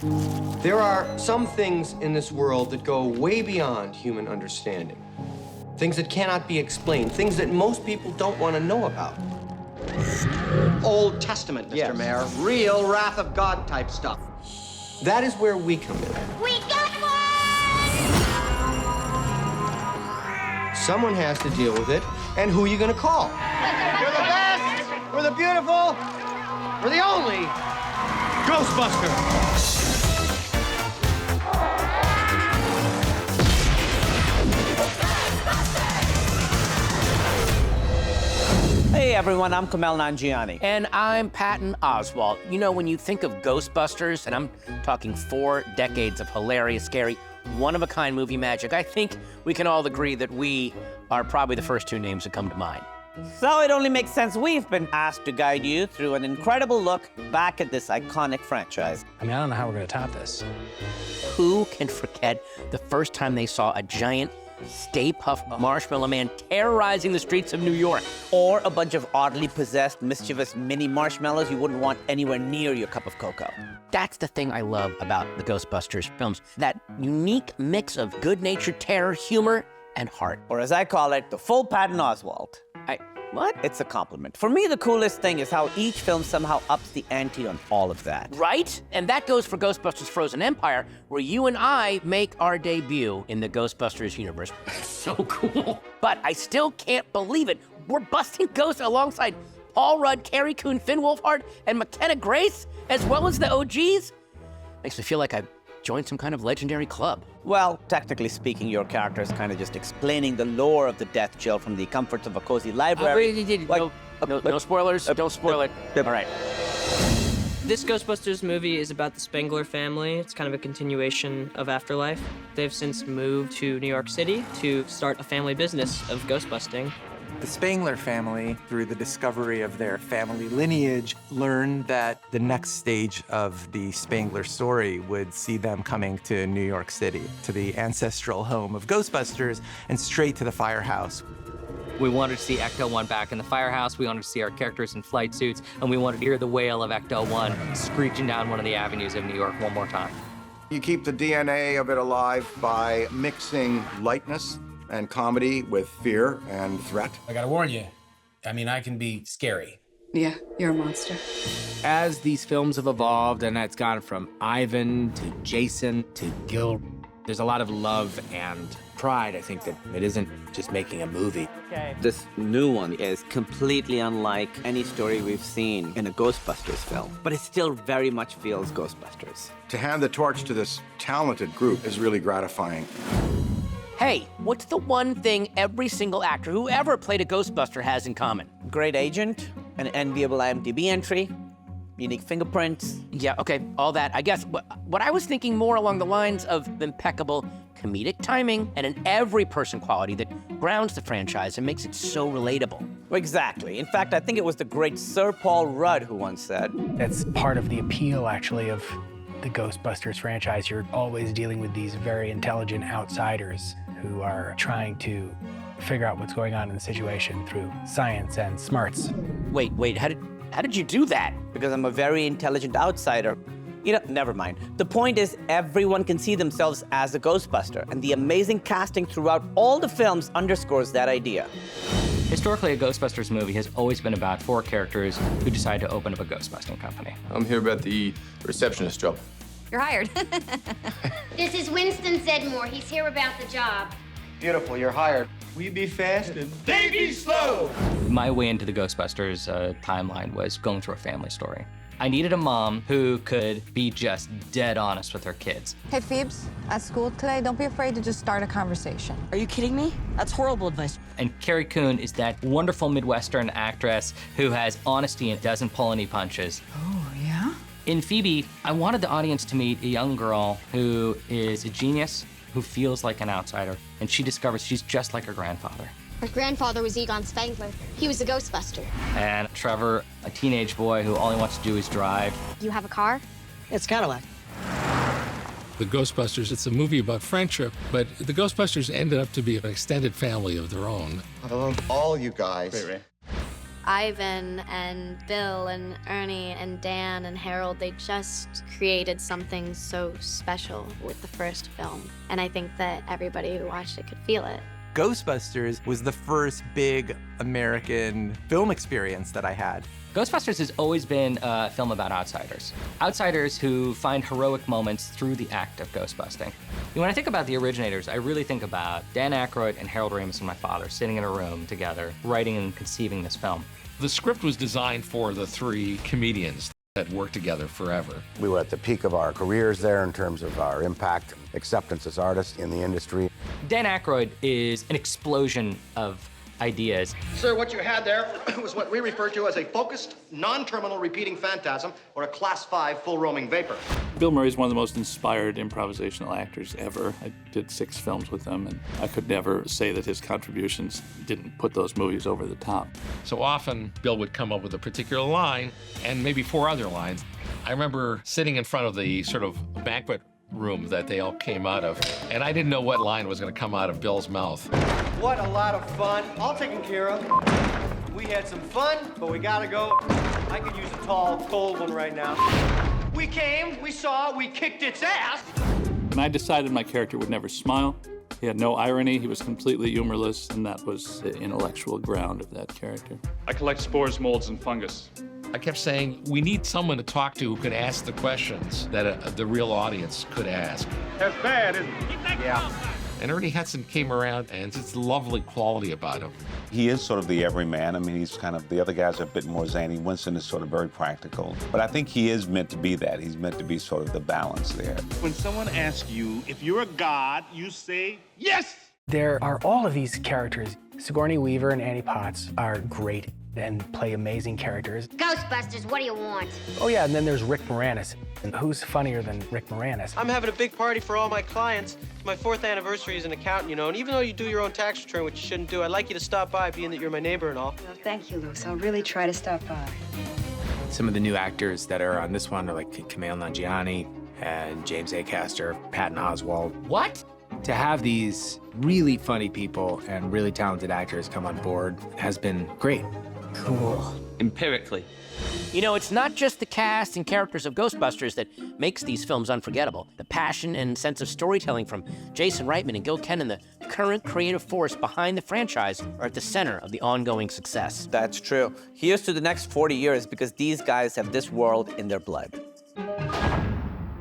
There are some things in this world that go way beyond human understanding. Things that cannot be explained, things that most people don't want to know about. Old Testament, Mr. Mayor. Real wrath of God type stuff. That is where we come in. We got one! Someone has to deal with it, and who are you going to call? We're the best! We're the beautiful! We're the only Ghostbuster! Hey everyone, I'm Kumail Nanjiani. And I'm Patton Oswalt. You know, when you think of Ghostbusters, and I'm talking 4 decades of hilarious, scary, one-of-a-kind movie magic, I think we can all agree that we are probably the first 2 names that come to mind. So it only makes sense we've been asked to guide you through an incredible look back at this iconic franchise. I mean, I don't know how we're gonna top this. Who can forget the first time they saw a giant Stay Puft Marshmallow Man terrorizing the streets of New York? Or a bunch of oddly possessed, mischievous mini marshmallows you wouldn't want anywhere near your cup of cocoa. That's the thing I love about the Ghostbusters films, that unique mix of good-natured terror, humor, and heart. Or as I call it, the full Patton Oswalt. What? It's a compliment. For me, the coolest thing is how each film somehow ups the ante on all of that. Right? And that goes for Ghostbusters Frozen Empire, where you and I make our debut in the Ghostbusters universe. So cool. But I still can't believe it. We're busting ghosts alongside Paul Rudd, Carrie Coon, Finn Wolfhard, and McKenna Grace, as well as the OGs. Makes me feel like I've joined some kind of legendary club. Well, technically speaking, your character is kind of just explaining the lore of the death chill from the comforts of a cozy library. No spoilers, don't spoil it. All right. This Ghostbusters movie is about the Spengler family. It's kind of a continuation of Afterlife. They've since moved to New York City to start a family business of ghostbusting. The Spengler family, through the discovery of their family lineage, learned that the next stage of the Spengler story would see them coming to New York City, to the ancestral home of Ghostbusters, and straight to the firehouse. We wanted to see Ecto 1 back in the firehouse. We wanted to see our characters in flight suits, and we wanted to hear the wail of Ecto 1 screeching down one of the avenues of New York one more time. You keep the DNA of it alive by mixing lightness and comedy with fear and threat. I gotta warn you, I mean, I can be scary. Yeah, you're a monster. As these films have evolved, and it's gone from Ivan to Jason to Gil, there's a lot of love and pride, I think, that it isn't just making a movie. Okay. This new one is completely unlike any story we've seen in a Ghostbusters film, but it still very much feels Ghostbusters. To hand the torch to this talented group is really gratifying. Hey, what's the one thing every single actor who ever played a Ghostbuster has in common? Great agent, an enviable IMDb entry, unique fingerprints. Yeah, okay, all that. I guess what I was thinking more along the lines of impeccable comedic timing and an every-person quality that grounds the franchise and makes it so relatable. Exactly. In fact, I think it was the great Sir Paul Rudd who once said, That's part of the appeal, actually, of the Ghostbusters franchise. You're always dealing with these very intelligent outsiders who are trying to figure out what's going on in the situation through science and smarts. Wait, how did you do that? Because I'm a very intelligent outsider. You know, never mind. The point is, everyone can see themselves as a Ghostbuster, and the amazing casting throughout all the films underscores that idea. Historically, a Ghostbusters movie has always been about 4 characters who decide to open up a ghostbusting company. I'm here about the receptionist job. You're hired. This is Winston Zedmore. He's here about the job. Beautiful, you're hired. We be fast and They be slow! My way into the Ghostbusters timeline was going through a family story. I needed a mom who could be just dead honest with her kids. Hey, Phoebes, at school today, don't be afraid to just start a conversation. Are you kidding me? That's horrible advice. And Carrie Coon is that wonderful Midwestern actress who has honesty and doesn't pull any punches. Oh, yeah? In Phoebe, I wanted the audience to meet a young girl who is a genius, who feels like an outsider, and she discovers she's just like her grandfather. Her grandfather was Egon Spengler. He was a Ghostbuster. And Trevor, a teenage boy who all he wants to do is drive. Do you have a car? It's Cadillac. The Ghostbusters, it's a movie about friendship, but the Ghostbusters ended up to be an extended family of their own. I love all you guys. Ivan and Bill and Ernie and Dan and Harold, they just created something so special with the first film. And I think that everybody who watched it could feel it. Ghostbusters was the first big American film experience that I had. Ghostbusters has always been a film about outsiders. Outsiders who find heroic moments through the act of ghostbusting. When I think about the originators, I really think about Dan Aykroyd and Harold Ramis and my father sitting in a room together, writing and conceiving this film. The script was designed for the three comedians that worked together forever. We were at the peak of our careers there in terms of our impact, acceptance as artists in the industry. Dan Aykroyd is an explosion of ideas. Sir, what you had there was what we refer to as a focused, non-terminal repeating phantasm, or a class 5 full roaming vapor. Bill Murray's one of the most inspired improvisational actors ever. I did 6 films with him, and I could never say that his contributions didn't put those movies over the top. So often, Bill would come up with a particular line and maybe 4 other lines. I remember sitting in front of the sort of banquet room that they all came out of, and I didn't know what line was going to come out of Bill's mouth. What a lot of fun. All taken care of. We had some fun, but we gotta go. I could use a tall, cold one right now. We came, we saw, we kicked its ass. And I decided my character would never smile. He had no irony, he was completely humorless, and that was the intellectual ground of that character. I collect spores, molds, and fungus. I kept saying, we need someone to talk to who could ask the questions that the real audience could ask. That's bad, isn't it? Yeah. And Ernie Hudson came around, and it's a lovely quality about him. He is sort of the everyman. I mean, he's kind of, the other guys are a bit more zany. Winston is sort of very practical. But I think he is meant to be that. He's meant to be sort of the balance there. When someone asks you if you're a god, you say, yes! There are all of these characters. Sigourney Weaver and Annie Potts are great and play amazing characters. Ghostbusters, what do you want? Oh yeah, and then there's Rick Moranis. And who's funnier than Rick Moranis? I'm having a big party for all my clients. It's my 4th anniversary as an accountant, you know, and even though you do your own tax return, which you shouldn't do, I'd like you to stop by, being that you're my neighbor and all. Well, thank you, Luce. I'll really try to stop by. Some of the new actors that are on this one are like Kumail Nanjiani and James Acaster, Patton Oswalt. What? To have these really funny people and really talented actors come on board has been great. Cool. Empirically. You know, it's not just the cast and characters of Ghostbusters that makes these films unforgettable. The passion and sense of storytelling from Jason Reitman and Gil Kenan, the current creative force behind the franchise, are at the center of the ongoing success. That's true. Here's to the next 40 years because these guys have this world in their blood.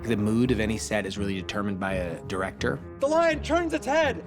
The mood of any set is really determined by a director. The lion turns its head!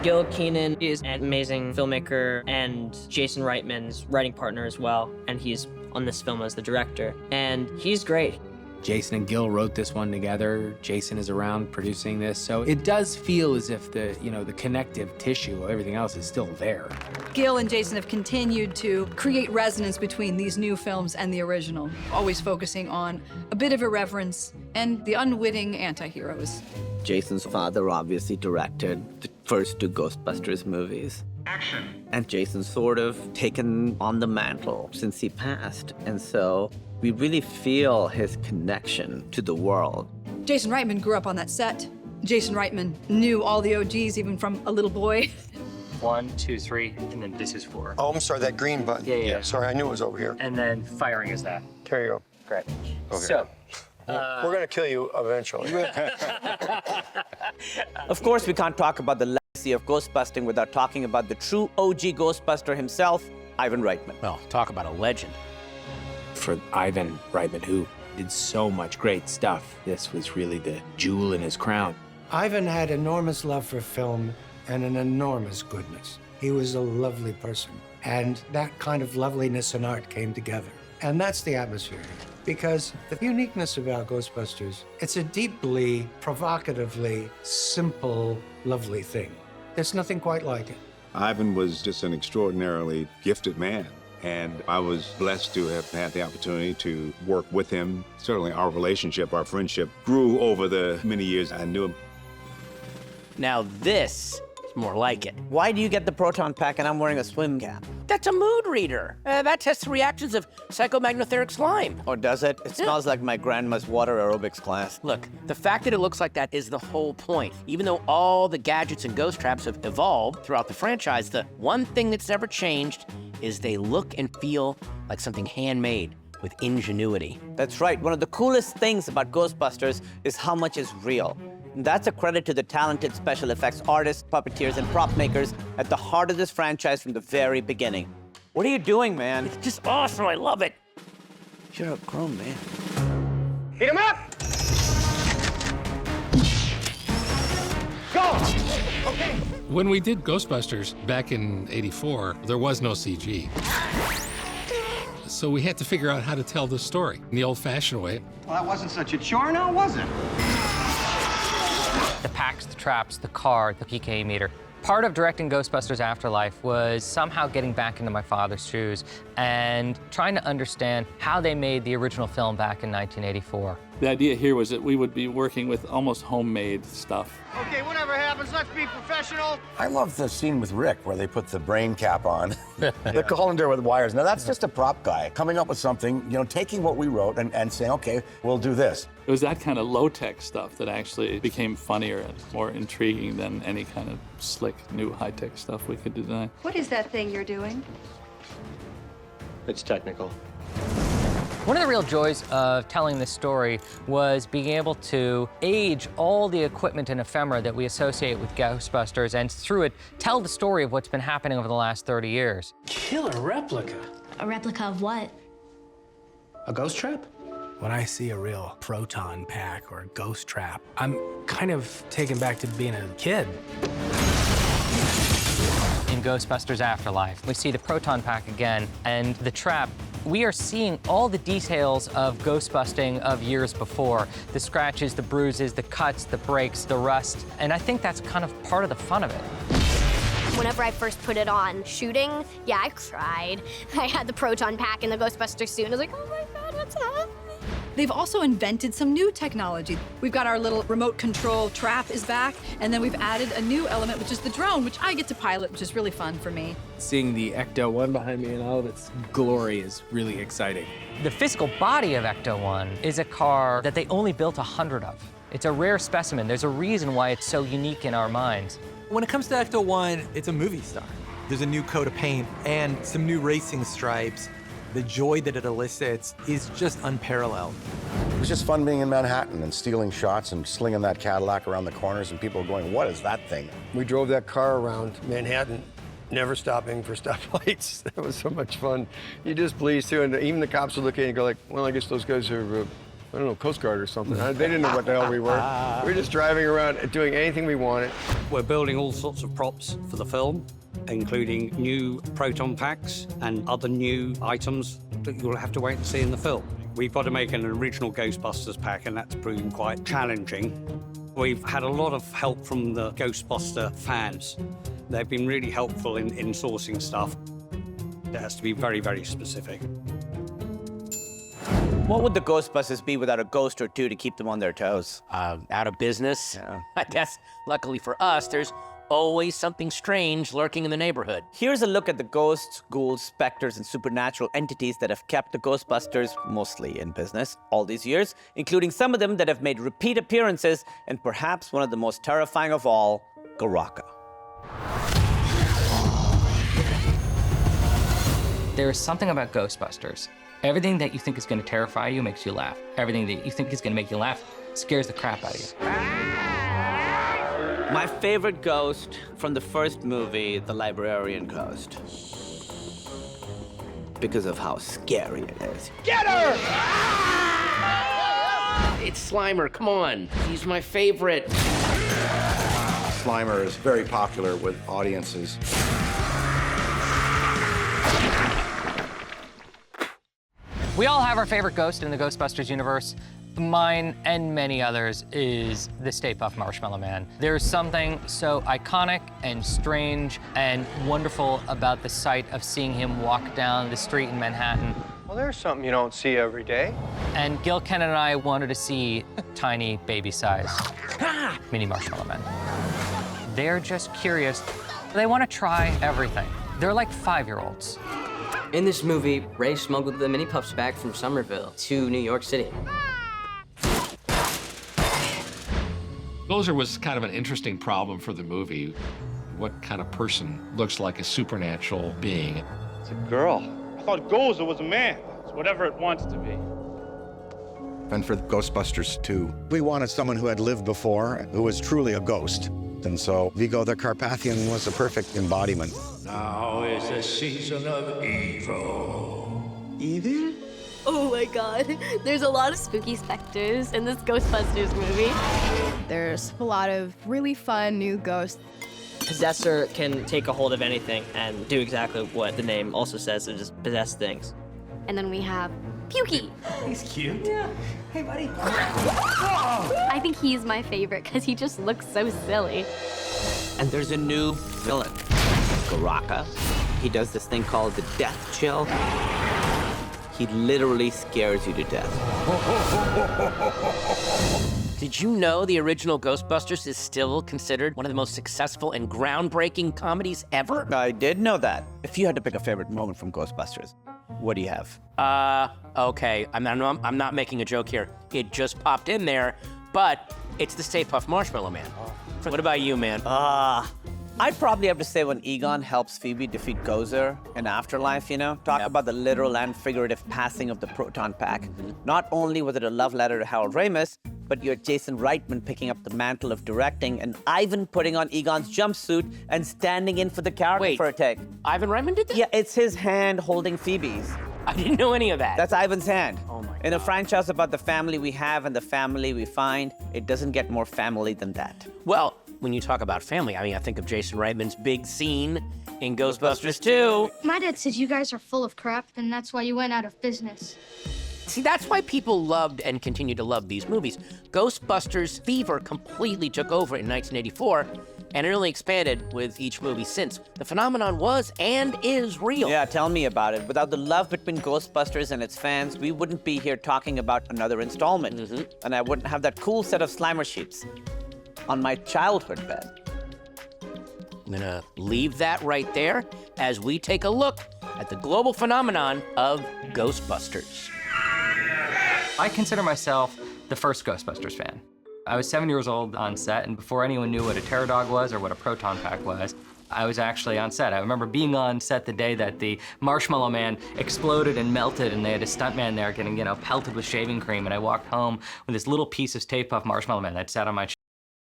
Gil Kenan is an amazing filmmaker and Jason Reitman's writing partner as well, and he's on this film as the director, and he's great. Jason and Gil wrote this one together. Jason is around producing this, so it does feel as if the connective tissue of everything else is still there. Gil and Jason have continued to create resonance between these new films and the original, always focusing on a bit of irreverence and the unwitting anti-heroes. Jason's father obviously directed the first 2 Ghostbusters movies. Action. And Jason's sort of taken on the mantle since he passed. And so we really feel his connection to the world. Jason Reitman grew up on that set. Jason Reitman knew all the OGs even from a little boy. 1, 2, 3, and then this is 4. Oh, I'm sorry, that green button. Yeah. Sorry, I knew it was over here. And then firing is that. There you go. Great. Okay. So, we're going to kill you eventually. Of course, we can't talk about the legacy of ghostbusting without talking about the true OG Ghostbuster himself, Ivan Reitman. Well, talk about a legend. For Ivan Reitman, who did so much great stuff, this was really the jewel in his crown. Ivan had enormous love for film and an enormous goodness. He was a lovely person, and that kind of loveliness and art came together. And that's the atmosphere. Because the uniqueness about Ghostbusters, it's a deeply, provocatively, simple, lovely thing. There's nothing quite like it. Ivan was just an extraordinarily gifted man. And I was blessed to have had the opportunity to work with him. Certainly our relationship, our friendship grew over the many years I knew him. Now this is more like it. Why do you get the proton pack and I'm wearing a swim cap? That's a mood reader. That tests the reactions of psychomagnetheric slime. Or does it? It smells like my grandma's water aerobics class. Look, the fact that it looks like that is the whole point. Even though all the gadgets and ghost traps have evolved throughout the franchise, the one thing that's never changed is they look and feel like something handmade with ingenuity. That's right. One of the coolest things about Ghostbusters is how much is real. And that's a credit to the talented special effects artists, puppeteers, and prop makers at the heart of this franchise from the very beginning. What are you doing, man? It's just awesome. I love it. You're a grown man. Heat him up! Go! Okay. When we did Ghostbusters back in '84, there was no CG. So we had to figure out how to tell the story in the old-fashioned way. Well, that wasn't such a chore now, was it? The packs, the traps, the car, the PKE meter. Part of directing Ghostbusters Afterlife was somehow getting back into my father's shoes and trying to understand how they made the original film back in 1984. The idea here was that we would be working with almost homemade stuff. Okay, whatever happens, let's be professional. I love the scene with Rick where they put the brain cap on, the colander with wires. Now, that's just a prop guy coming up with something, you know, taking what we wrote and saying, okay, we'll do this. It was that kind of low-tech stuff that actually became funnier and more intriguing than any kind of slick, new high-tech stuff we could design. What is that thing you're doing? It's technical. One of the real joys of telling this story was being able to age all the equipment and ephemera that we associate with Ghostbusters and through it tell the story of what's been happening over the last 30 years. Killer replica. A replica of what? A ghost trap? When I see a real proton pack or a ghost trap, I'm kind of taken back to being a kid. In Ghostbusters Afterlife, we see the proton pack again and the trap. We are seeing all the details of ghostbusting of years before. The scratches, the bruises, the cuts, the breaks, the rust. And I think that's kind of part of the fun of it. Whenever I first put it on shooting, yeah, I cried. I had the proton pack and the Ghostbuster suit, and I was like, oh my God, what's happening? They've also invented some new technology. We've got our little remote control trap is back, and then we've added a new element, which is the drone, which I get to pilot, which is really fun for me. Seeing the Ecto-1 behind me in all of its glory is really exciting. The physical body of Ecto-1 is a car that they only built 100 of. It's a rare specimen. There's a reason why it's so unique in our minds. When it comes to Ecto-1, it's a movie star. There's a new coat of paint and some new racing stripes. The joy that it elicits is just unparalleled. It was just fun being in Manhattan and stealing shots and slinging that Cadillac around the corners and people going, what is that thing? We drove that car around Manhattan, never stopping for stoplights. That was so much fun. You just pleased too, and even the cops would look at you and go like, well, I guess those guys are, I don't know, Coast Guard or something. They didn't know what the hell we were. We were just driving around doing anything we wanted. We're building all sorts of props for the film, including new proton packs and other new items that you'll have to wait and see in the film. We've got to make an original Ghostbusters pack, and that's proven quite challenging. We've had a lot of help from the Ghostbuster fans. They've been really helpful in sourcing stuff. It has to be very, very specific. What would the Ghostbusters be without a ghost or two to keep them on their toes? Out of business. I guess, luckily for us, there's always something strange lurking in the neighborhood. Here's a look at the ghosts, ghouls, specters, and supernatural entities that have kept the Ghostbusters mostly in business all these years, including some of them that have made repeat appearances, and perhaps one of the most terrifying of all, Garaka. There is something about Ghostbusters. Everything that you think is going to terrify you makes you laugh. Everything that you think is going to make you laugh scares the crap out of you. My favorite ghost from the first movie, the librarian ghost. Because of how scary it is. Get her! It's Slimer, come on. He's my favorite. Slimer is very popular with audiences. We all have our favorite ghost in the Ghostbusters universe. Mine and many others is the Stay Puft Marshmallow Man. There's something so iconic and strange and wonderful about the sight of seeing him walk down the street in Manhattan. Well, there's something you don't see every day. And Gil Kenan and I wanted to see tiny baby-sized mini Marshmallow Men. They're just curious. They want to try everything. They're like 5-year-olds. In this movie, Ray smuggled the mini puffs back from Somerville to New York City. Gozer was kind of an interesting problem for the movie. What kind of person looks like a supernatural being? It's a girl. I thought Gozer was a man. It's whatever it wants to be. And for Ghostbusters 2, we wanted someone who had lived before, who was truly a ghost. And so Vigo the Carpathian was the perfect embodiment. Now is the season of evil. Evil? Oh my god, there's a lot of spooky specters in this Ghostbusters movie. There's a lot of really fun new ghosts. Possessor can take a hold of anything and do exactly what the name also says, and just possess things. And then we have Pukey. He's cute. Yeah. Hey, buddy. I think he's my favorite because he just looks so silly. And there's a new villain, Garaka. He does this thing called the death chill. He literally scares you to death. Did you know the original Ghostbusters is still considered one of the most successful and groundbreaking comedies ever? I did know that. If you had to pick a favorite moment from Ghostbusters, what do you have? Okay, I'm not making a joke here. It just popped in there, but it's the Stay Puft Marshmallow Man. What about you, man? I'd probably have to say when Egon helps Phoebe defeat Gozer in Afterlife, you know? Talk about the literal and figurative passing of the proton pack. Not only was it a love letter to Harold Ramis, but you had Jason Reitman picking up the mantle of directing and Ivan putting on Egon's jumpsuit and standing in for the character for a take. Ivan Reitman did that? Yeah, it's his hand holding Phoebe's. I didn't know any of that. That's Ivan's hand. Oh my God. In a franchise about the family we have and the family we find, it doesn't get more family than that. Well, when you talk about family, I mean, I think of Jason Reitman's big scene in Ghostbusters 2. My dad says you guys are full of crap, and that's why you went out of business. See, that's why people loved and continue to love these movies. Ghostbusters fever completely took over in 1984, and it only expanded with each movie since. The phenomenon was and is real. Yeah, tell me about it. Without the love between Ghostbusters and its fans, we wouldn't be here talking about another installment. And I wouldn't have that cool set of Slimer sheets on my childhood bed. I'm gonna leave that right there as we take a look at the global phenomenon of Ghostbusters. I consider myself the first Ghostbusters fan. I was 7 years old on set, and before anyone knew what a Terror Dog was or what a Proton Pack was, I was actually on set. I remember being on set the day that the Marshmallow Man exploded and melted, and they had a stuntman there getting, pelted with shaving cream, and I walked home with this little piece of Stay Puft Marshmallow Man that sat on my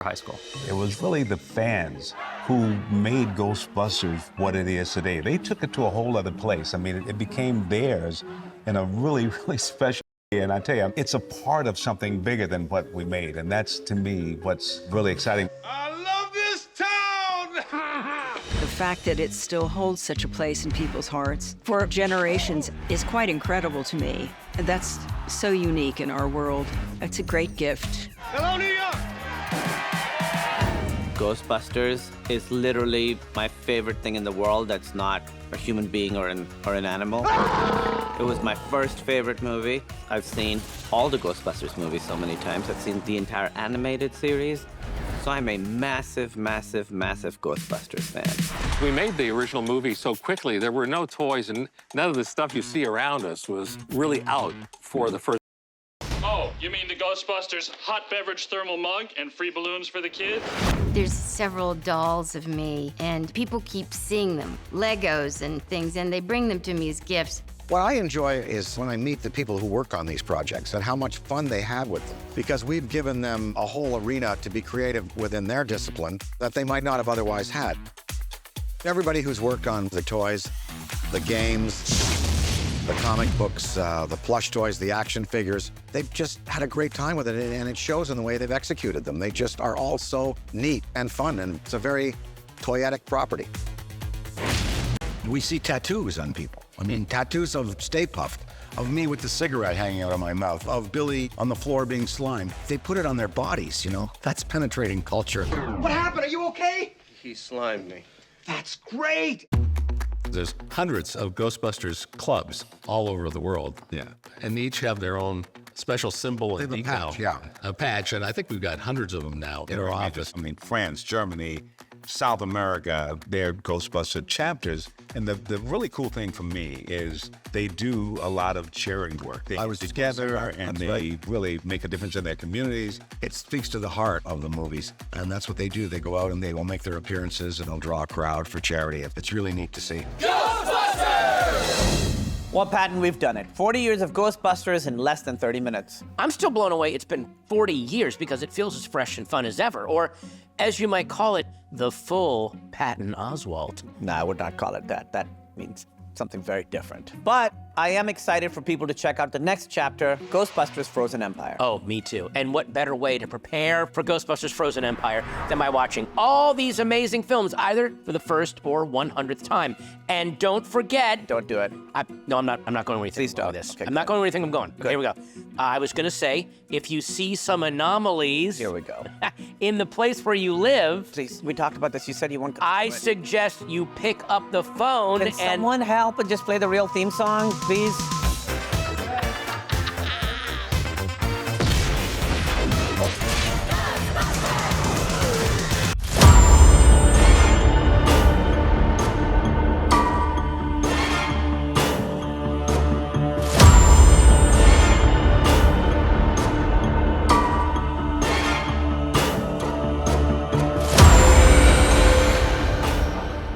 high school. It was really the fans who made Ghostbusters what it is today. They took it to a whole other place. I mean, it became theirs in a really, really special way. And I tell you, it's a part of something bigger than what we made. And that's, to me, what's really exciting. I love this town! The fact that it still holds such a place in people's hearts for generations is quite incredible to me. And that's so unique in our world. It's a great gift. Hello, New York! Ghostbusters is literally my favorite thing in the world that's not a human being or an animal. It was my first favorite movie. I've seen all the Ghostbusters movies so many times. I've seen the entire animated series. So I'm a massive, massive, massive Ghostbusters fan. We made the original movie so quickly, there were no toys, and none of the stuff you see around us was really out for the first. Oh, you mean the Ghostbusters hot beverage thermal mug and free balloons for the kids? There's several dolls of me, and people keep seeing them, Legos and things, and they bring them to me as gifts. What I enjoy is when I meet the people who work on these projects and how much fun they have with them, because we've given them a whole arena to be creative within their discipline that they might not have otherwise had. Everybody who's worked on the toys, the games, the comic books, the plush toys, the action figures, they've just had a great time with it, and it shows in the way they've executed them. They just are all so neat and fun, and it's a very toyetic property. We see tattoos on people. I mean, tattoos of Stay Puft, of me with the cigarette hanging out of my mouth, of Billy on the floor being slimed. They put it on their bodies, That's penetrating culture. What happened? Are you okay? He slimed me. That's great! There's hundreds of Ghostbusters clubs all over the world. Yeah. And each have their own special symbol and decal. Patch, yeah. A patch, and I think we've got hundreds of them now in our office. I mean, France, Germany, South America, they're Ghostbuster chapters. And the really cool thing for me is they do a lot of charity work. They work together and they really make a difference in their communities. It speaks to the heart of the movies, and that's what they do. They go out and they will make their appearances and they'll draw a crowd for charity. It's really neat to see. Ghostbusters! Well, Patton, we've done it. 40 years of Ghostbusters in less than 30 minutes. I'm still blown away it's been 40 years because it feels as fresh and fun as ever. Or, as you might call it, the full Patton Oswalt. No, I would not call it that. That means something very different. But I am excited for people to check out the next chapter, Ghostbusters Frozen Empire. Oh, me too. And what better way to prepare for Ghostbusters Frozen Empire than by watching all these amazing films, either for the first or 100th time. And don't forget... Don't do it. No, I'm not going where you think Please don't. This. Okay, I'm not going where you think I'm going. Okay, here we go. I was going to say, if you see some anomalies... Here we go. in the place where you live... Please, we talked about this. You said you weren't... I suggest you pick up the phone Can someone help and just play the real theme song, please?